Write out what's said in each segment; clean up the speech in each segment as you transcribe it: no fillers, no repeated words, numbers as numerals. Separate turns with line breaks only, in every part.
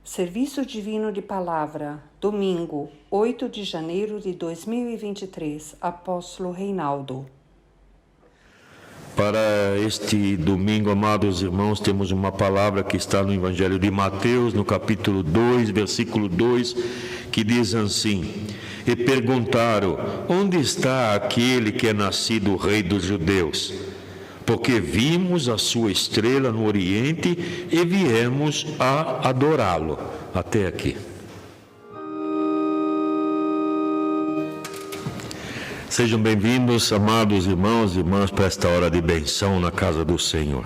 Serviço Divino de Palavra, domingo, 8 de janeiro de 2023, Apóstolo Reinaldo.
Para este domingo, amados irmãos, temos uma palavra que está no Evangelho de Mateus, no capítulo 2, versículo 2, que diz assim: E perguntaram, onde está aquele que é nascido o Rei dos Judeus? Porque vimos a sua estrela no Oriente e viemos a adorá-lo. Até aqui. Sejam bem-vindos, amados irmãos e irmãs, para esta hora de benção na casa do Senhor.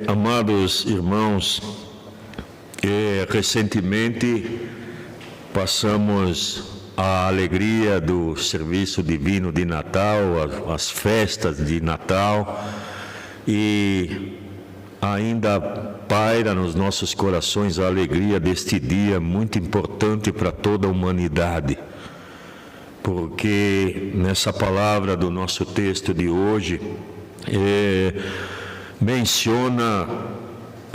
Amados irmãos, recentemente passamos a alegria do serviço divino de Natal, as festas de Natal, e ainda paira nos nossos corações a alegria deste dia muito importante para toda a humanidade, porque nessa palavra do nosso texto de hoje menciona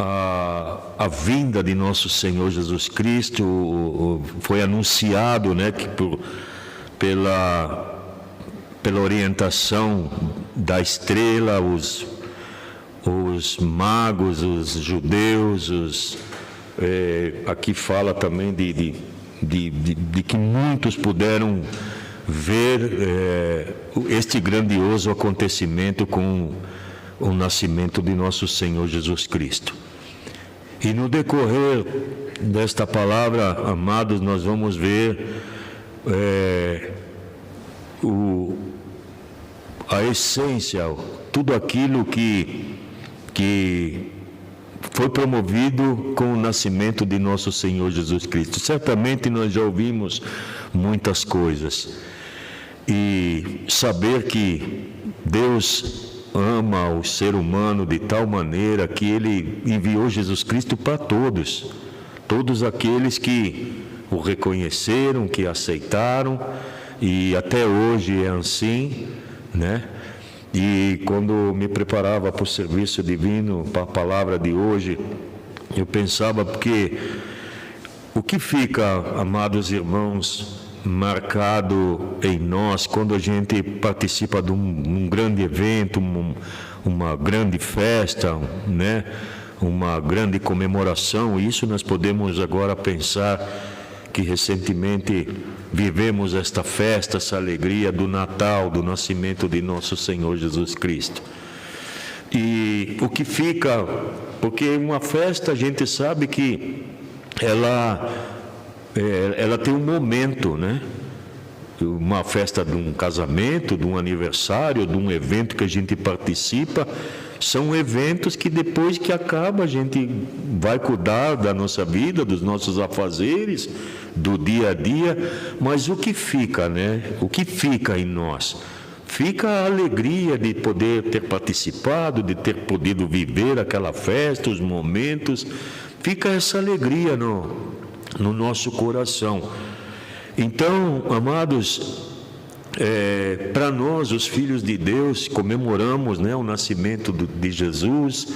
a vinda de nosso Senhor Jesus Cristo. Foi anunciado, que pela orientação da estrela, os magos, os judeus, aqui fala também de que muitos puderam ver este grandioso acontecimento com o nascimento de nosso Senhor Jesus Cristo. E no decorrer desta palavra, amados, nós vamos ver a essência, tudo aquilo que foi promovido com o nascimento de nosso Senhor Jesus Cristo. Certamente nós já ouvimos muitas coisas, e saber que Deus ama o ser humano de tal maneira que Ele enviou Jesus Cristo para todos aqueles que o reconheceram, que aceitaram, e até hoje é assim, E quando me preparava para o serviço divino, para a palavra de hoje, eu pensava, porque o que fica, amados irmãos, marcado em nós quando a gente participa de um grande evento, uma grande festa, uma grande comemoração. Isso nós podemos agora pensar que recentemente vivemos esta festa, essa alegria do Natal, do nascimento de nosso Senhor Jesus Cristo. E o que fica, porque uma festa a gente sabe que ela tem um momento, Uma festa de um casamento, de um aniversário, de um evento que a gente participa, são eventos que depois que acaba a gente vai cuidar da nossa vida, dos nossos afazeres, do dia a dia, mas o que fica, O que fica em nós? Fica a alegria de poder ter participado, de ter podido viver aquela festa, os momentos, fica essa alegria no nosso coração. Então, amados, para nós, os filhos de Deus, comemoramos o nascimento de Jesus,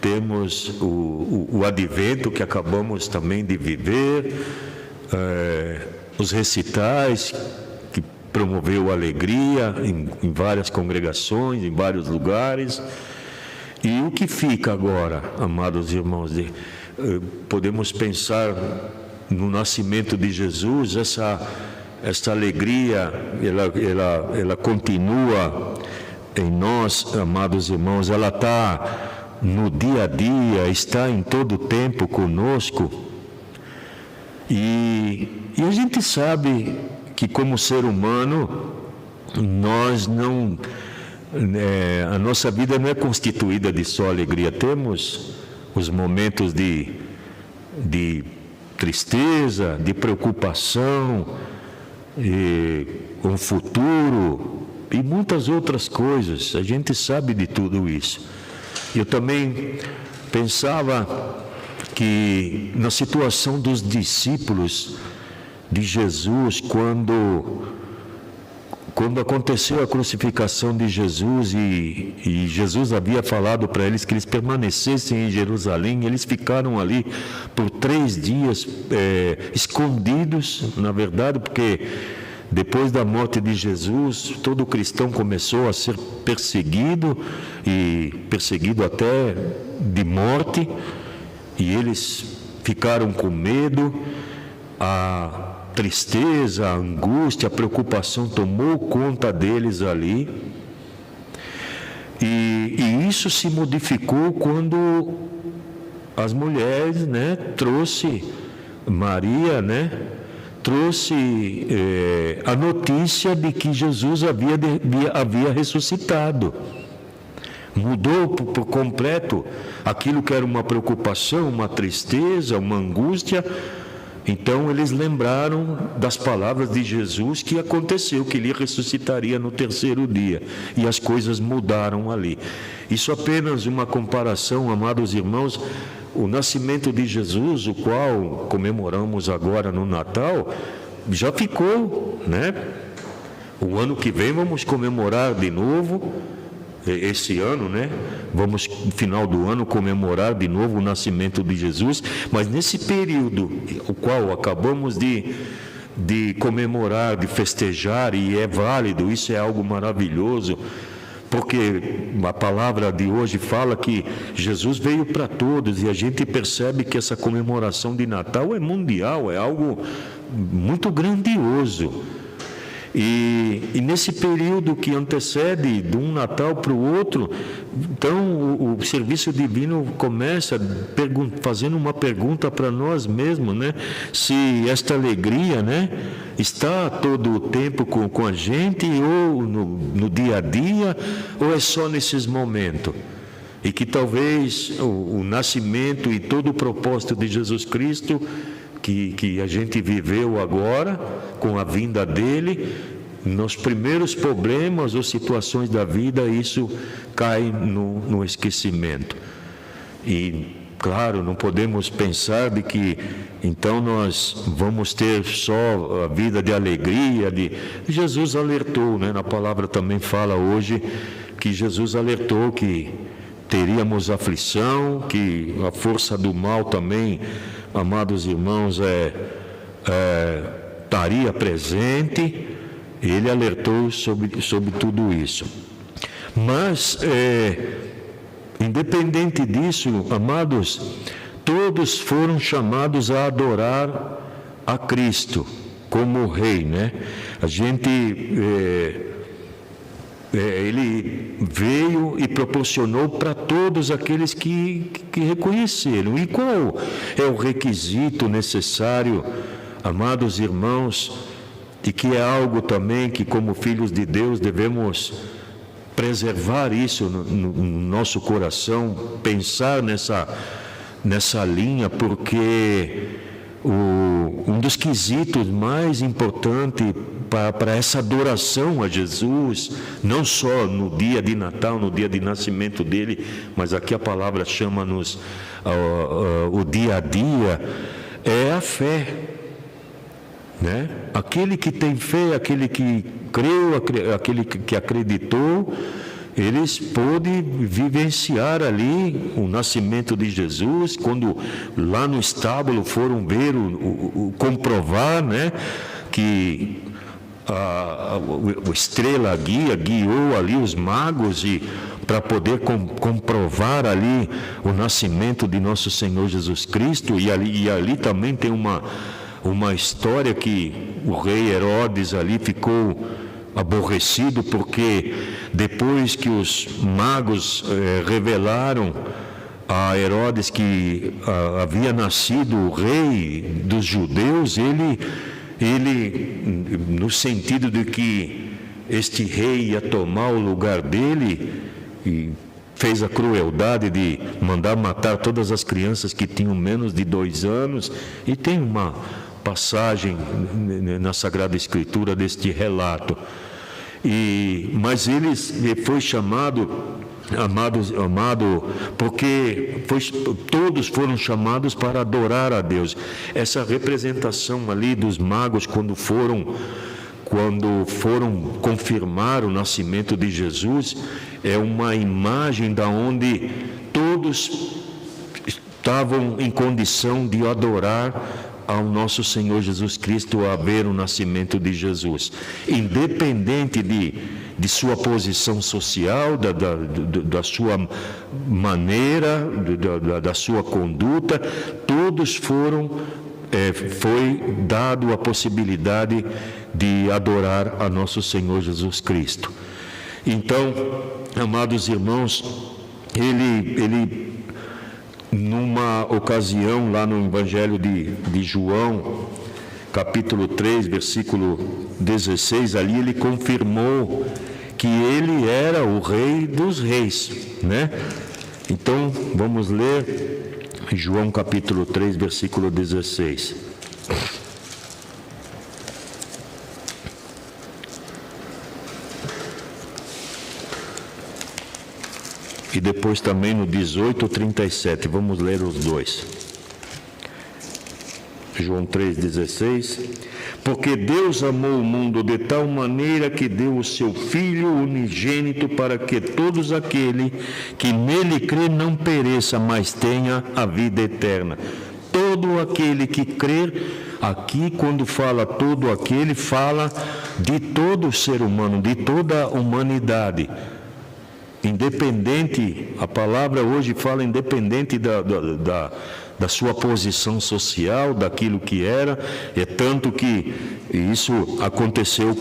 temos o advento que acabamos também de viver, os recitais que promoveu alegria em várias congregações, em vários lugares. E o que fica agora, amados irmãos, podemos pensar no nascimento de Jesus, essa alegria, ela continua em nós, amados irmãos, ela está no dia a dia, está em todo o tempo conosco, e a gente sabe que como ser humano, nós não, a nossa vida não é constituída de só alegria. Temos os momentos de tristeza, de preocupação, com o futuro e muitas outras coisas. A gente sabe de tudo isso. Eu também pensava que na situação dos discípulos de Jesus, quando quando aconteceu a crucificação de Jesus e Jesus havia falado para eles que eles permanecessem em Jerusalém, eles ficaram ali por 3 dias escondidos, na verdade, porque depois da morte de Jesus, todo cristão começou a ser perseguido, e perseguido até de morte, e eles ficaram com medo. A tristeza, a angústia, a preocupação tomou conta deles ali. E isso se modificou quando as mulheres, trouxe Maria, trouxe a notícia de que Jesus havia ressuscitado. Mudou por completo aquilo que era uma preocupação, uma tristeza, uma angústia. Então eles lembraram das palavras de Jesus que aconteceu, que ele ressuscitaria no 3º dia, e as coisas mudaram ali. Isso apenas uma comparação, amados irmãos. O nascimento de Jesus, o qual comemoramos agora no Natal, já ficou, O ano que vem vamos comemorar de novo. Esse ano, vamos, no final do ano, comemorar de novo o nascimento de Jesus, mas nesse período, o qual acabamos de comemorar, de festejar, e é válido, isso é algo maravilhoso, porque a palavra de hoje fala que Jesus veio para todos, e a gente percebe que essa comemoração de Natal é mundial, é algo muito grandioso. E nesse período que antecede de um Natal para o outro, então o serviço divino começa fazendo uma pergunta para nós mesmos, se esta alegria, está todo o tempo com a gente, ou no dia a dia, ou é só nesses momentos. E que talvez o nascimento e todo o propósito de Jesus Cristo que a gente viveu agora, com a vinda dele, nos primeiros problemas ou situações da vida, isso cai no esquecimento. E, claro, não podemos pensar de que então nós vamos ter só a vida de alegria. Jesus alertou, na palavra também fala hoje, que Jesus alertou que teríamos aflição, que a força do mal também, amados irmãos, estaria presente. Ele alertou sobre tudo isso. Mas, independente disso, amados, todos foram chamados a adorar a Cristo como Rei, A gente... ele veio e proporcionou para todos aqueles que reconheceram. E qual é o requisito necessário, amados irmãos, e que é algo também que, como filhos de Deus, devemos preservar isso no nosso coração, pensar nessa linha, porque um dos quesitos mais importantes para essa adoração a Jesus, não só no dia de Natal, no dia de nascimento dele, mas aqui a palavra chama-nos o dia a dia, é a fé. Aquele que tem fé, aquele que creu, aquele que acreditou, eles podem vivenciar ali o nascimento de Jesus. Quando lá no estábulo foram ver, comprovar, que a estrela guiou ali os magos para poder comprovar ali o nascimento de nosso Senhor Jesus Cristo. E ali também tem uma história que o rei Herodes ali ficou aborrecido, porque depois que os magos revelaram a Herodes que havia nascido o rei dos judeus, ele no sentido de que este rei ia tomar o lugar dele, e fez a crueldade de mandar matar todas as crianças que tinham menos de 2 anos, e tem uma passagem na Sagrada Escritura deste relato. Mas ele foi chamado, porque todos foram chamados para adorar a Deus. Essa representação ali dos magos, quando foram quando foram confirmar o nascimento de Jesus, é uma imagem da onde todos estavam em condição de adorar ao nosso Senhor Jesus Cristo a ver o nascimento de Jesus, independente de sua posição social, da sua maneira, da sua conduta, todos foi dado a possibilidade de adorar a nosso Senhor Jesus Cristo. Então, amados irmãos, ele numa ocasião lá no Evangelho de João, capítulo 3, versículo 16, ali ele confirmou que ele era o Rei dos Reis, né? Então, vamos ler João capítulo 3, versículo 16. E depois também no 18, 37, vamos ler os dois. João 3,16. Porque Deus amou o mundo de tal maneira que deu o seu Filho unigênito para que todos aquele que nele crê não pereça, mas tenha a vida eterna. Todo aquele que crer, aqui quando fala todo aquele, fala de todo ser humano, de toda a humanidade. Independente, a palavra hoje fala independente da sua posição social, daquilo que era, é tanto que isso aconteceu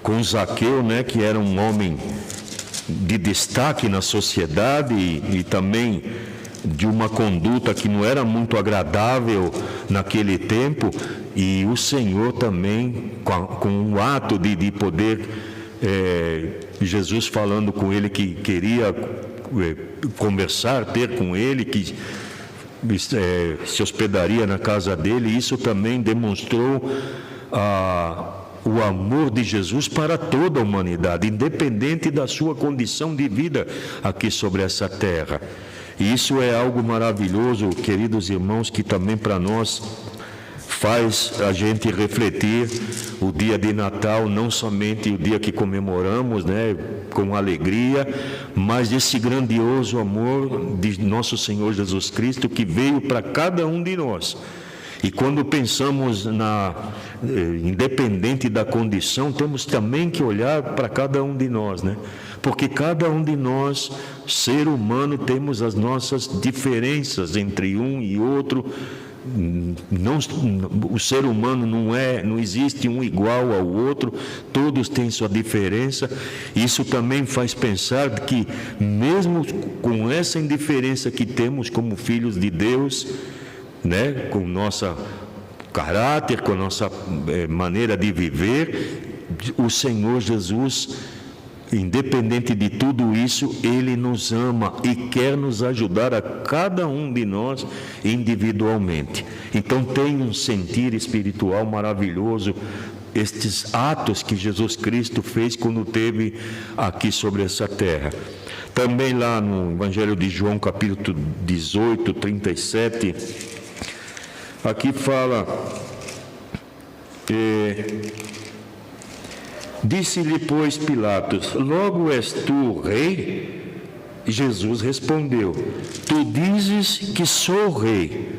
com Zaqueu, né, que era um homem de destaque na sociedade e também de uma conduta que não era muito agradável naquele tempo, e o Senhor também, com o ato de poder... Jesus falando com ele que queria conversar, ter com ele, que se hospedaria na casa dele, isso também demonstrou o amor de Jesus para toda a humanidade, independente da sua condição de vida aqui sobre essa terra. E isso é algo maravilhoso, queridos irmãos, que também para nós faz a gente refletir o dia de Natal, não somente o dia que comemoramos, né, com alegria, mas esse grandioso amor de nosso Senhor Jesus Cristo que veio para cada um de nós. E quando pensamos independente da condição, temos também que olhar para cada um de nós, né? Porque cada um de nós, ser humano, temos as nossas diferenças entre um e outro. Não, o ser humano não existe um igual ao outro, todos têm sua diferença. Isso também faz pensar que mesmo com essa indiferença que temos como filhos de Deus, né, com nosso caráter, com nossa maneira de viver, o Senhor Jesus, independente de tudo isso, Ele nos ama e quer nos ajudar a cada um de nós individualmente. Então tem um sentir espiritual maravilhoso estes atos que Jesus Cristo fez quando esteve aqui sobre essa terra. Também lá no Evangelho de João, capítulo 18, 37, aqui fala... Disse-lhe, pois, Pilatos: logo és tu rei? Jesus respondeu: tu dizes que sou rei.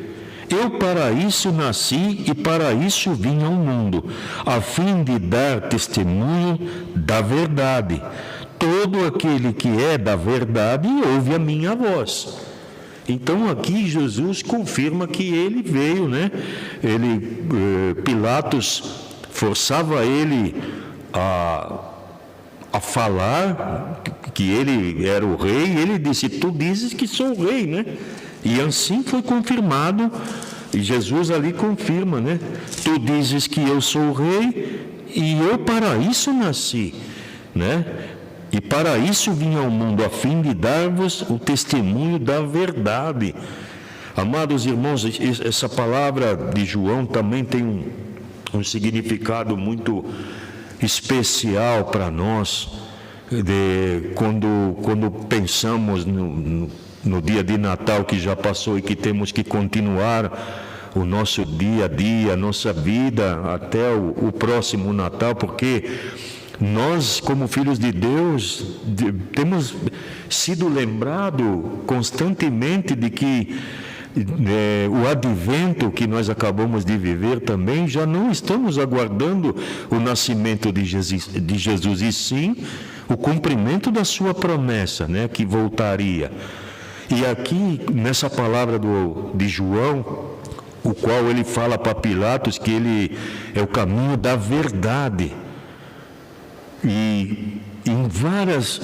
Eu para isso nasci e para isso vim ao mundo, a fim de dar testemunho da verdade. Todo aquele que é da verdade ouve a minha voz. Então aqui Jesus confirma que ele veio, né? Pilatos forçava ele a falar que ele era o rei, e ele disse: tu dizes que sou o rei, né? E assim foi confirmado, e Jesus ali confirma, né? Tu dizes que eu sou o rei, e eu para isso nasci, né? E para isso vim ao mundo, a fim de dar-vos o testemunho da verdade. Amados irmãos, essa palavra de João também tem um significado muito especial para nós, quando pensamos no dia de Natal que já passou e que temos que continuar o nosso dia a dia, a nossa vida até o próximo Natal, porque nós, como filhos de Deus, temos sido lembrados constantemente de que o advento que nós acabamos de viver também, já não estamos aguardando o nascimento de Jesus, e sim o cumprimento da sua promessa, né, que voltaria. E aqui, nessa palavra de João, o qual ele fala para Pilatos que ele é o caminho da verdade. E em várias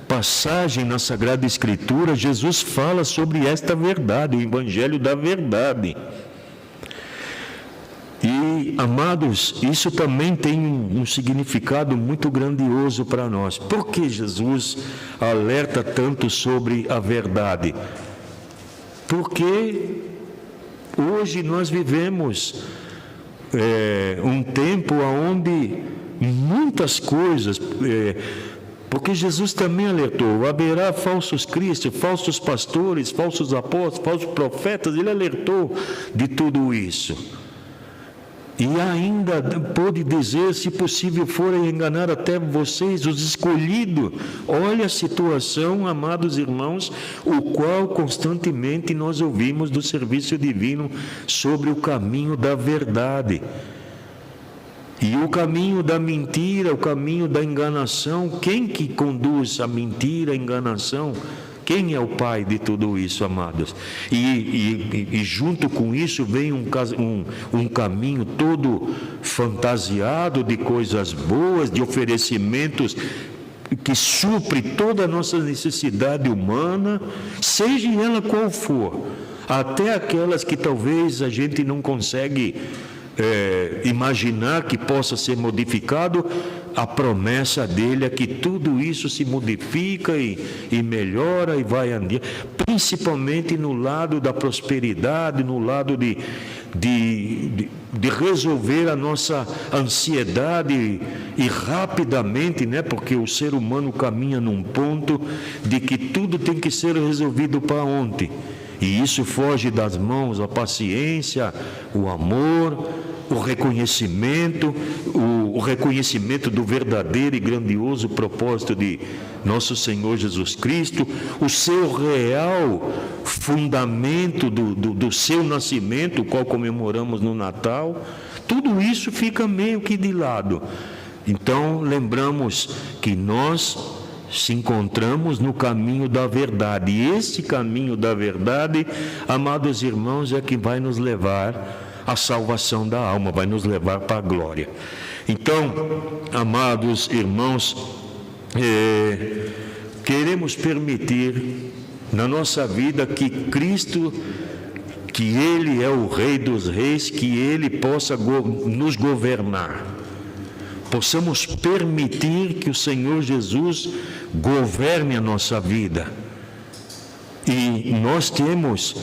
passagens na Sagrada Escritura, Jesus fala sobre esta verdade, o Evangelho da verdade. E, amados, isso também tem um significado muito grandioso para nós. Por que Jesus alerta tanto sobre a verdade? Porque hoje nós vivemos um tempo onde muitas coisas, porque Jesus também alertou, haverá falsos cristos, falsos pastores, falsos apóstolos, falsos profetas, ele alertou de tudo isso. E ainda pôde dizer, se possível forem enganar até vocês, os escolhidos. Olha a situação, amados irmãos, o qual constantemente nós ouvimos do serviço divino sobre o caminho da verdade. E o caminho da mentira, o caminho da enganação, quem que conduz a mentira, a enganação? Quem é o pai de tudo isso, amados? E junto com isso vem um caminho todo fantasiado de coisas boas, de oferecimentos que supre toda a nossa necessidade humana, seja ela qual for, até aquelas que talvez a gente não consegue imaginar que possa ser modificado. A promessa dele é que tudo isso se modifica e melhora e vai adiante, principalmente no lado da prosperidade, no lado de resolver a nossa ansiedade e rapidamente, né? Porque o ser humano caminha num ponto de que tudo tem que ser resolvido para ontem. E isso foge das mãos a paciência, o amor, o reconhecimento do verdadeiro e grandioso propósito de nosso Senhor Jesus Cristo, o seu real fundamento do seu nascimento, o qual comemoramos no Natal. Tudo isso fica meio que de lado. Então, lembramos que nós se encontramos no caminho da verdade. E esse caminho da verdade, amados irmãos, é que vai nos levar à salvação da alma, vai nos levar para a glória. Então, amados irmãos, queremos permitir na nossa vida que Cristo, que Ele é o Rei dos Reis, que Ele possa nos governar. Possamos permitir que o Senhor Jesus governe a nossa vida. E nós temos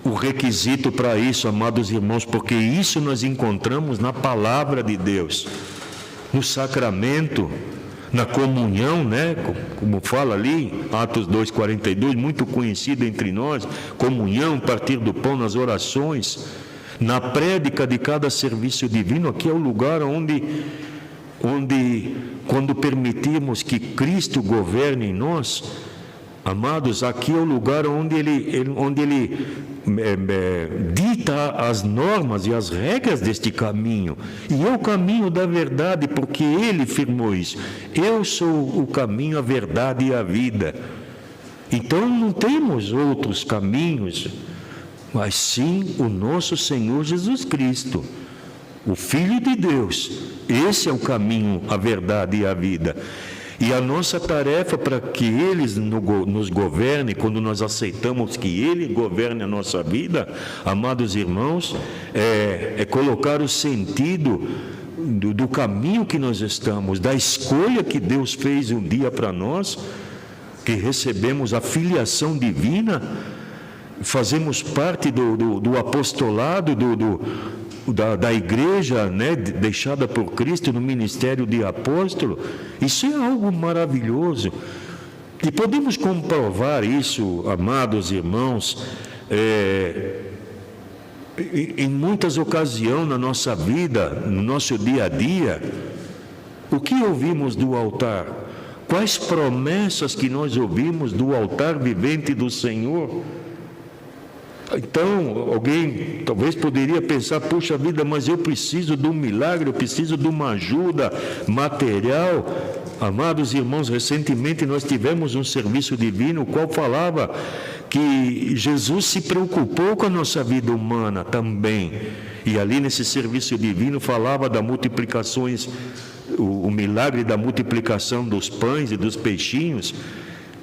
o requisito para isso, amados irmãos, porque isso nós encontramos na palavra de Deus, no sacramento, na comunhão, né? Como fala ali, Atos 2,42, muito conhecido entre nós, comunhão, partir do pão nas orações, na prédica de cada serviço divino. Aqui é o lugar onde quando permitimos que Cristo governe em nós, amados, aqui é o lugar onde ele dita as normas e as regras deste caminho, e é o caminho da verdade, porque Ele firmou isso. Eu sou o caminho, a verdade e a vida. Então não temos outros caminhos, mas sim o nosso Senhor Jesus Cristo, o Filho de Deus. Esse é o caminho, a verdade e a vida. E a nossa tarefa para que Ele nos governe, quando nós aceitamos que Ele governe a nossa vida, amados irmãos, é colocar o sentido do caminho que nós estamos, da escolha que Deus fez um dia para nós, que recebemos a filiação divina, fazemos parte do apostolado, da igreja, né, deixada por Cristo no ministério de apóstolo. Isso é algo maravilhoso. E podemos comprovar isso, amados irmãos, em muitas ocasiões na nossa vida, no nosso dia a dia, o que ouvimos do altar? Quais promessas que nós ouvimos do altar vivente do Senhor? Então, alguém talvez poderia pensar, puxa vida, mas eu preciso de um milagre, eu preciso de uma ajuda material. Amados irmãos, recentemente nós tivemos um serviço divino, o qual falava que Jesus se preocupou com a nossa vida humana também. E ali nesse serviço divino falava da multiplicações, o milagre da multiplicação dos pães e dos peixinhos.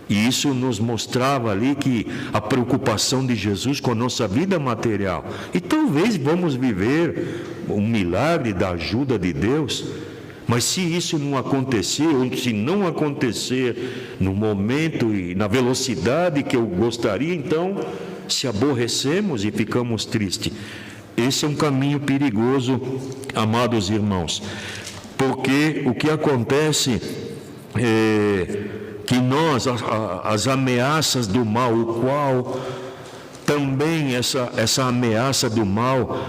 E isso nos mostrava ali que a preocupação de Jesus com a nossa vida material. E talvez vamos viver um milagre da ajuda de Deus, mas se isso não acontecer, ou se não acontecer no momento e na velocidade que eu gostaria, então se aborrecemos e ficamos tristes. Esse é um caminho perigoso, amados irmãos, porque o que acontece é que nós, as ameaças do mal, o qual também essa ameaça do mal,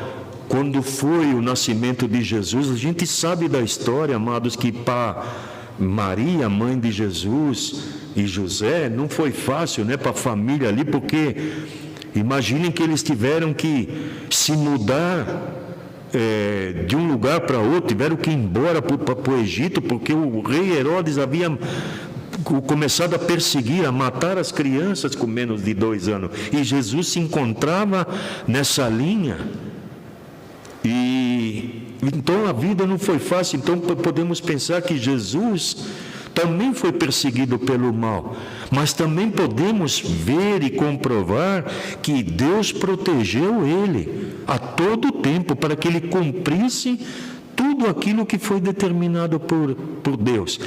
quando foi o nascimento de Jesus, a gente sabe da história, amados, que para Maria, mãe de Jesus, e José, não foi fácil, né, para a família ali, porque imaginem que eles tiveram que se mudar de um lugar para outro, tiveram que ir embora para o Egito, porque o rei Herodes havia começado a perseguir, a matar as crianças com menos de 2 anos. E Jesus se encontrava nessa linha. E então a vida não foi fácil. Então podemos pensar que Jesus também foi perseguido pelo mal. Mas também podemos ver e comprovar que Deus protegeu ele a todo tempo para que ele cumprisse tudo aquilo que foi determinado por Deus.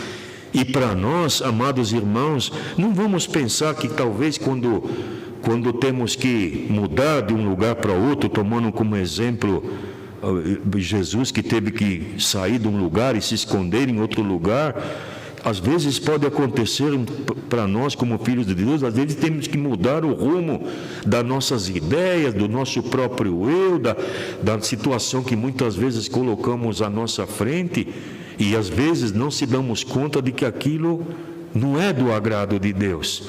E para nós, amados irmãos, não vamos pensar que talvez quando temos que mudar de um lugar para outro, tomando como exemplo Jesus, que teve que sair de um lugar e se esconder em outro lugar, às vezes pode acontecer para nós como filhos de Deus, às vezes temos que mudar o rumo das nossas ideias, do nosso próprio eu, da situação que muitas vezes colocamos à nossa frente, e às vezes não se damos conta de que aquilo não é do agrado de Deus.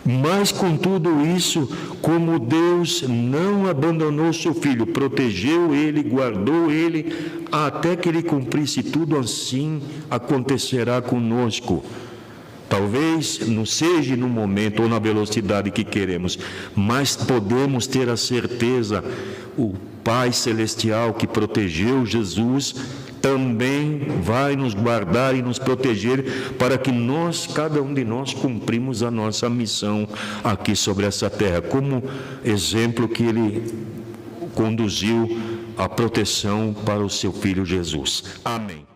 Mas com tudo isso, como Deus não abandonou seu filho, protegeu ele, guardou ele, até que ele cumprisse tudo, assim acontecerá conosco. Talvez não seja no momento ou na velocidade que queremos, mas podemos ter a certeza, o Pai Celestial que protegeu Jesus, também vai nos guardar e nos proteger para que nós, cada um de nós, cumprimos a nossa missão aqui sobre essa terra, como exemplo que ele conduziu a proteção para o seu Filho Jesus. Amém.